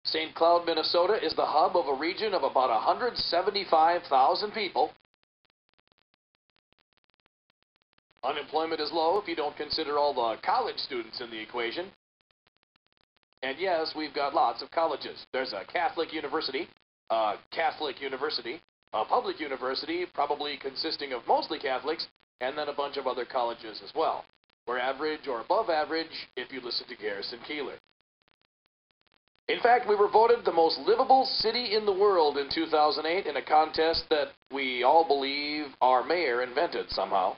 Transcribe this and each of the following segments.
St. Cloud, Minnesota is the hub of a region of about 175,000 people. Unemployment is low if you don't consider all the college students in the equation. And yes, we've got lots of colleges. There's a Catholic university, a public university, probably consisting of mostly Catholics, and then a bunch of other colleges as well. We're average or above average if you listen to Garrison Keillor. In fact, we were voted the most livable city in the world in 2008 in a contest that we all believe our mayor invented somehow.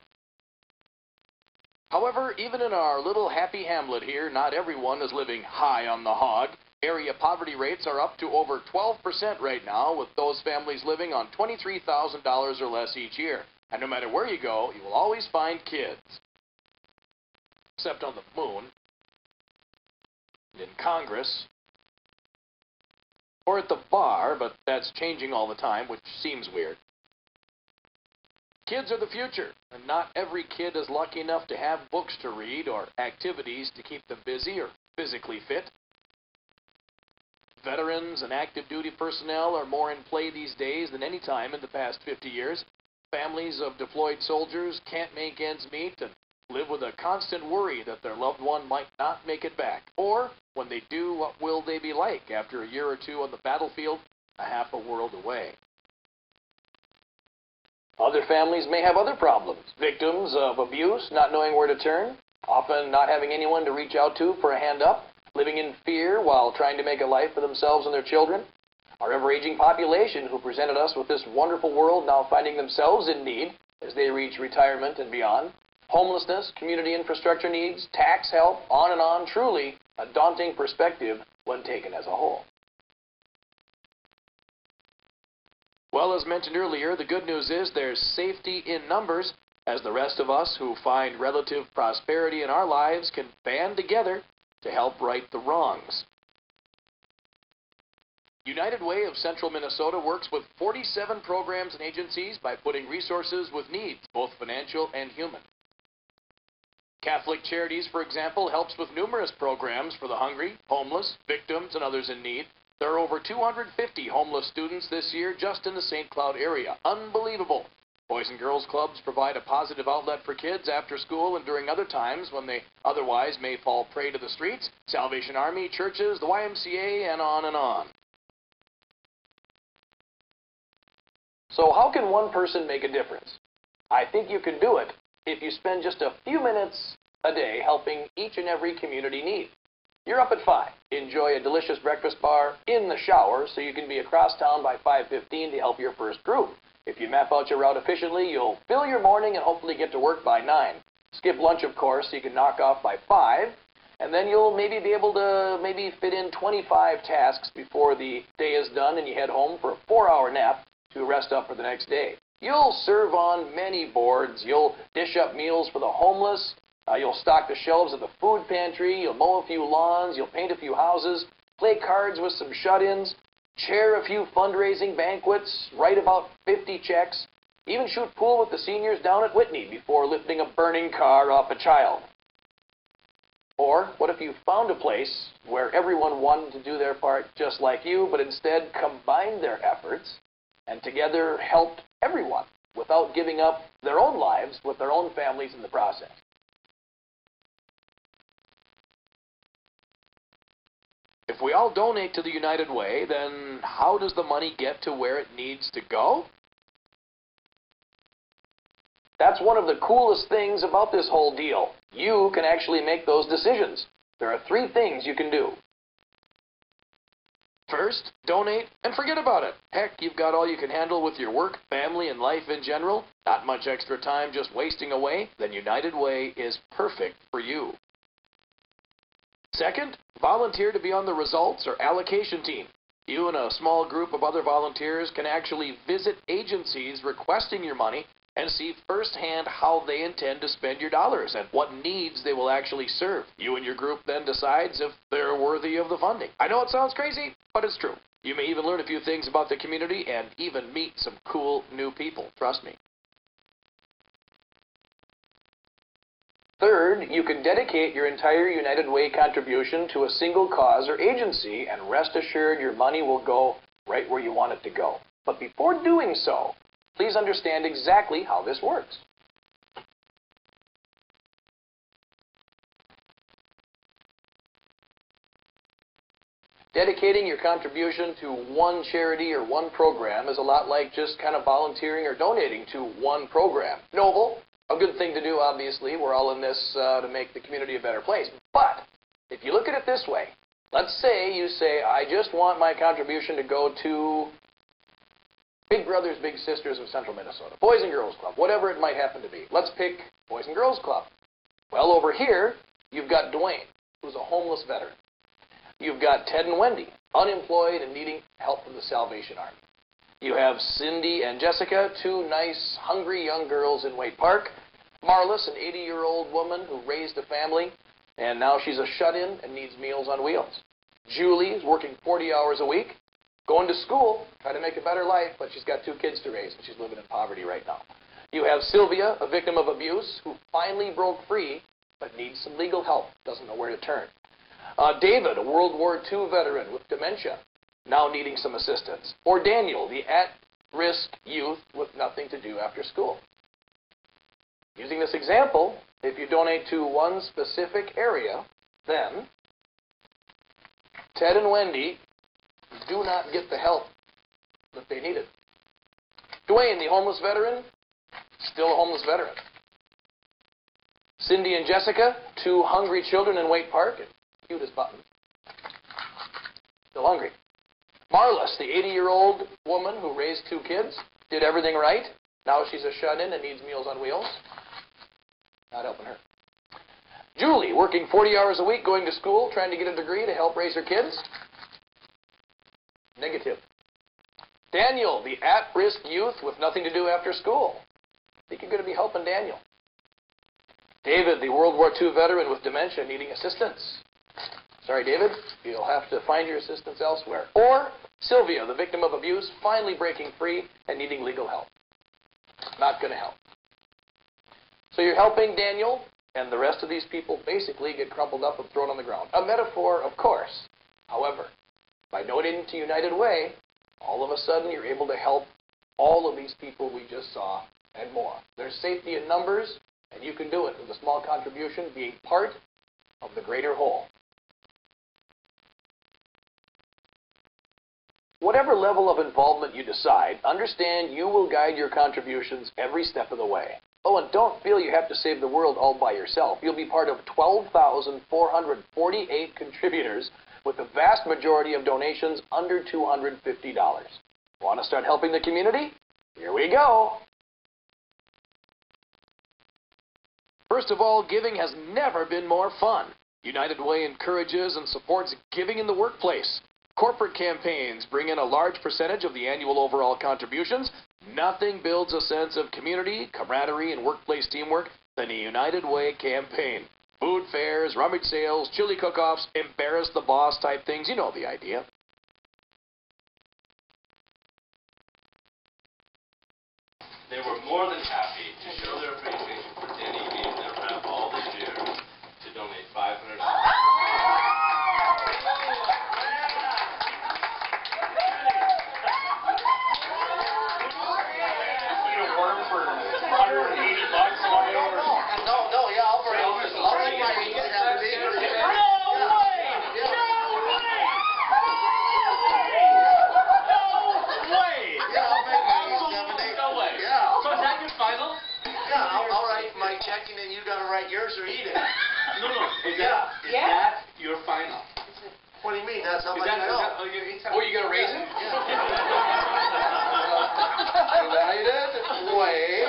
However, even in our little happy hamlet here, not everyone is living high on the hog. Area poverty rates are up to over 12% right now, with those families living on $23,000 or less each year. And no matter where you go, you will always find kids. Except on the moon, in Congress, or at the bar, but that's changing all the time, which seems weird. Kids are the future, and not every kid is lucky enough to have books to read or activities to keep them busy or physically fit. Veterans and active duty personnel are more in play these days than any time in the past 50 years. Families of deployed soldiers can't make ends meet and live with a constant worry that their loved one might not make it back. Or, when they do, what will they be like after a year or two on the battlefield, a half a world away? Other families may have other problems. Victims of abuse, not knowing where to turn, often not having anyone to reach out to for a hand up, living in fear while trying to make a life for themselves and their children. Our ever-aging population who presented us with this wonderful world now finding themselves in need as they reach retirement and beyond. Homelessness, community infrastructure needs, tax help, on and on. Truly a daunting perspective when taken as a whole. Well, as mentioned earlier, the good news is there's safety in numbers, as the rest of us who find relative prosperity in our lives can band together to help right the wrongs. United Way of Central Minnesota works with 47 programs and agencies by putting resources with needs, both financial and human. Catholic Charities, for example, helps with numerous programs for the hungry, homeless, victims, and others in need. There are over 250 homeless students this year just in the St. Cloud area. Unbelievable. Boys and Girls Clubs provide a positive outlet for kids after school and during other times when they otherwise may fall prey to the streets. Salvation Army, churches, the YMCA, and on and on. So how can one person make a difference? I think you can do it if you spend just a few minutes a day helping each and every community need. You're up at 5. Enjoy a delicious breakfast bar in the shower so you can be across town by 5:15 to help your first group. If you map out your route efficiently, you'll fill your morning and hopefully get to work by 9. Skip lunch, of course, so you can knock off by 5. And then you'll maybe be able to fit in 25 tasks before the day is done and you head home for a 4-hour nap to rest up for the next day. You'll serve on many boards. You'll dish up meals for the homeless. You'll stock the shelves of the food pantry. You'll mow a few lawns. You'll paint a few houses. Play cards with some shut-ins. Chair a few fundraising banquets. Write about 50 checks. Even shoot pool with the seniors down at Whitney before lifting a burning car off a child. Or what if you found a place where everyone wanted to do their part just like you, but instead combined their efforts and together helped everyone without giving up their own lives with their own families in the process? If we all donate to the United Way, then how does the money get to where it needs to go? That's one of the coolest things about this whole deal. You can actually make those decisions. There are 3 things you can do. First, donate and forget about it. Heck, you've got all you can handle with your work, family, and life in general. Not much extra time just wasting away. Then United Way is perfect for you. Second, volunteer to be on the results or allocation team. You and a small group of other volunteers can actually visit agencies requesting your money and see firsthand how they intend to spend your dollars and what needs they will actually serve. You and your group then decides if they're worthy of the funding. I know it sounds crazy, but it's true. You may even learn a few things about the community and even meet some cool new people. Trust me. Third, you can dedicate your entire United Way contribution to a single cause or agency, and rest assured your money will go right where you want it to go. But before doing so, please understand exactly how this works. Dedicating your contribution to one charity or one program is a lot like just kind of volunteering or donating to one program. Noble, a good thing to do, obviously. We're all in this to make the community a better place. But if you look at it this way, let's say you say, I just want my contribution to go to Big Brothers Big Sisters of Central Minnesota, Boys and Girls Club, whatever it might happen to be. Let's pick Boys and Girls Club. Well, over here, you've got Dwayne, who's a homeless veteran. You've got Ted and Wendy, unemployed and needing help from the Salvation Army. You have Cindy and Jessica, two nice, hungry young girls in Waite Park. Marlis, an 80-year-old woman who raised a family, and now she's a shut-in and needs Meals on Wheels. Julie is working 40 hours a week, going to school, trying to make a better life, but she's got two kids to raise, and she's living in poverty right now. You have Sylvia, a victim of abuse, who finally broke free, but needs some legal help, doesn't know where to turn. David, a World War II veteran with dementia, now needing some assistance. Or Daniel, the at-risk youth with nothing to do after school. Using this example, if you donate to one specific area, then Ted and Wendy do not get the help that they needed. Dwayne, the homeless veteran, still a homeless veteran. Cindy and Jessica, two hungry children in Waite Park, cute as buttons, still hungry. Marlis, the 80-year-old woman who raised two kids, did everything right. Now she's a shut-in and needs Meals on Wheels. Not helping her. Julie, working 40 hours a week, going to school, trying to get a degree to help raise her kids. Negative. Daniel, the at-risk youth with nothing to do after school. I think you're going to be helping Daniel. David, the World War II veteran with dementia, needing assistance. Sorry, David, you'll have to find your assistance elsewhere. Or Sylvia, the victim of abuse, finally breaking free and needing legal help. Not going to help. So you're helping Daniel, and the rest of these people basically get crumpled up and thrown on the ground. A metaphor, of course. However, by donating to United Way, all of a sudden you're able to help all of these people we just saw and more. There's safety in numbers, and you can do it with a small contribution being part of the greater whole. Whatever level of involvement you decide, understand you will guide your contributions every step of the way. Oh, and don't feel you have to save the world all by yourself. You'll be part of 12,448 contributors with the vast majority of donations under $250. Want to start helping the community? Here we go. First of all, giving has never been more fun. United Way encourages and supports giving in the workplace. Corporate campaigns bring in a large percentage of the annual overall contributions. Nothing builds a sense of community, camaraderie, and workplace teamwork than a United Way campaign. Food fairs, rummage sales, chili cook-offs, embarrass the boss type things. You know the idea. They were more than happy to show their appreciation for Denny being their rep all this year to donate $500. Checking and you got to write yours or eat it. No. Is that your final? What do you mean? That's how much I know. Oh, you going to raise it? Yeah. United Way,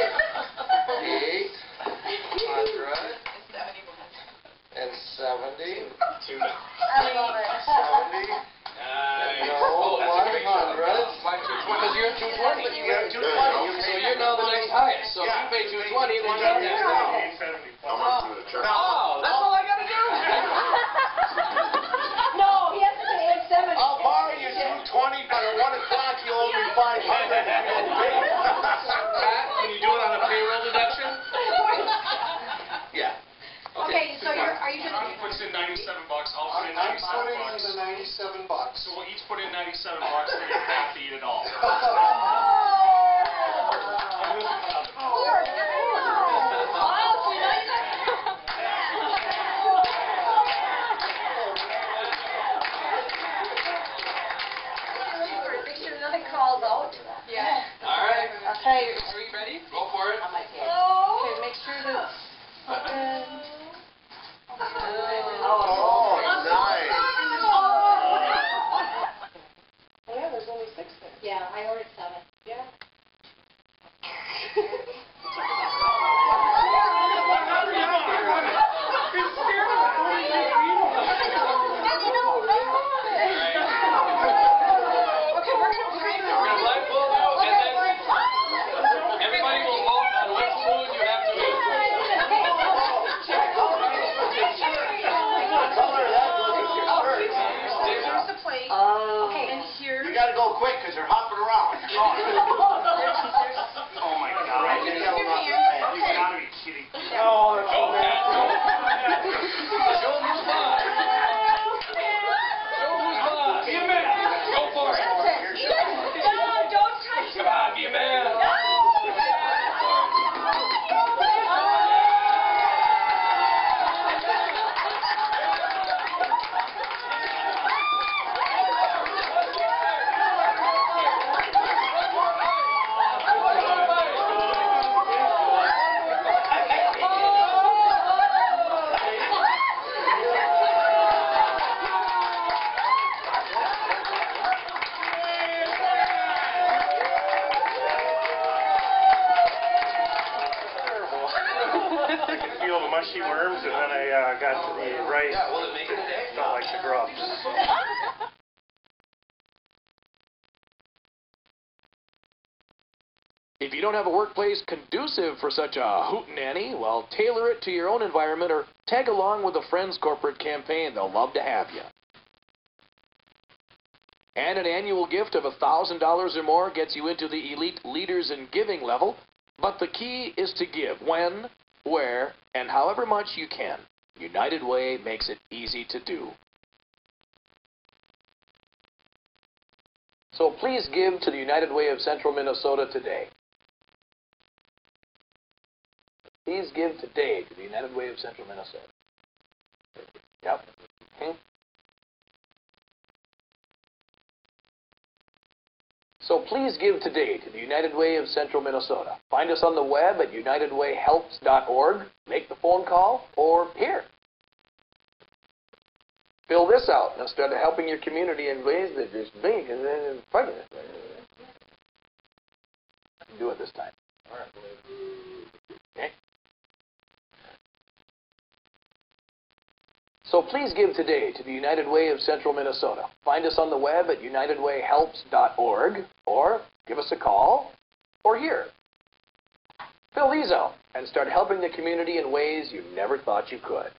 870. 70. No, 100. Because you're at 220. You're at 220. So you're now the next highest. So if you pay 220, then you're at Oh, that's all I got to do. No, he has to pay 870. I'll borrow you 220, but at 1 o'clock you owe me 500. Pat, can you do it on a payroll deduction? Yeah. bucks. So we'll each put in 97 bucks and you have to eat it all. Calls out. Yeah. All right. Okay. Are you ready? Go for it. Okay, make sure that. Oh, nice. Oh, yeah, there's only 6 there. Yeah, I ordered 7. Yeah. Everybody will vote on which food you have to eat. Here's the plate. Okay, and here. You gotta go quick because they're hopping around. Oh my God. You gotta go You gotta be kidding. Oh, Go, Pat, go. Show them who's boss. Show them who's boss. Be a man. Go for it. No, don't touch Come on, be a man. I could feel the mushy worms, and then I got to the rice. Yeah, will it make it today? Felt like the grubs. If you don't have a workplace conducive for such a hootenanny, well, tailor it to your own environment or tag along with a Friends corporate campaign. They'll love to have you. And an annual gift of $1,000 or more gets you into the elite leaders in giving level. But the key is to give when, where, and however much you can. United Way makes it easy to do. So please give to the United Way of Central Minnesota today. Please give today to the United Way of Central Minnesota. Yep. So please give today to the United Way of Central Minnesota. Find us on the web at unitedwayhelps.org. Make the phone call or here. Fill this out and start helping your community in ways that is big and then funny. Do it this time. Okay. So please give today to the United Way of Central Minnesota. Find us on the web at unitedwayhelps.org or give us a call or here. Fill these out and start helping the community in ways you never thought you could.